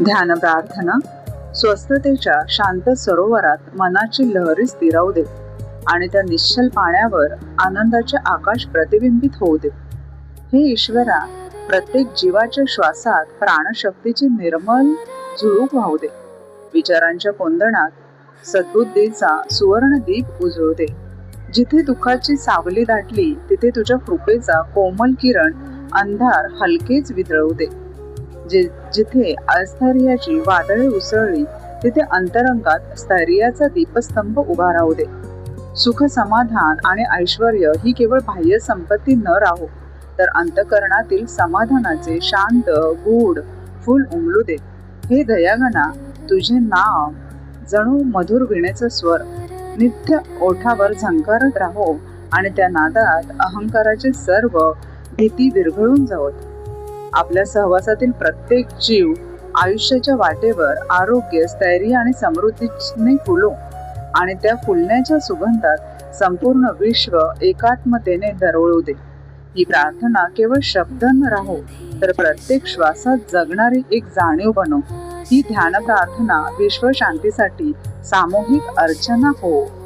ध्यान प्रार्थना. स्वस्थतेच्या शांत सरोवरात मनाची लहरी स्थिरावू दे आणि त्या निश्चल पाण्यावर आनंदाचे आकाश प्रतिबिंबित होऊ दे. हे ईश्वरा, प्रत्येक जीवाच्या श्वासात प्राणशक्तीची निर्मल झुळूक वाहू दे. विचारांच्या कोंदणात सद्बुद्धीचा सुवर्ण दीप उजळू दे. जिथे दुःखाची सावली दाटली तिथे तुझ्या कृपेचा कोमल किरण अंधार हलकेच वितळवू दे. जिथे अस्थैर्याची वादळे उसळली तिथे अंतरंगात स्थैर्याचा दीपस्तंभ उभा राहू दे. सुख, समाधान आणि ऐश्वर ही केवळ बाह्य संपत्ती न राहो, तर अंतकरणातील समाधानाचे शांत गूढ फूल उमलू दे. हे दयागणा, तुझे नाव जणू मधुर वीणेचा स्वर नित्य ओठावर झंकारत राहो आणि त्या नादात अहंकाराचे सर्व भीती विरघळून जावत. आपल्या सहवासातील प्रत्येक जीव आयुष्याच्या वाटेवर आरोग्य, स्थैर्य आणि समृद्धीने फुलो आणि त्या फुलण्याच्या सुगंधात संपूर्ण विश्व एकात्मतेने दरवळू दे. ही प्रार्थना केवळ शब्द न राहो, तर प्रत्येक श्वासात जगणारी एक जाणीव बनो. ही ध्यान प्रार्थना विश्व शांतीसाठी सामूहिक अर्चना हो.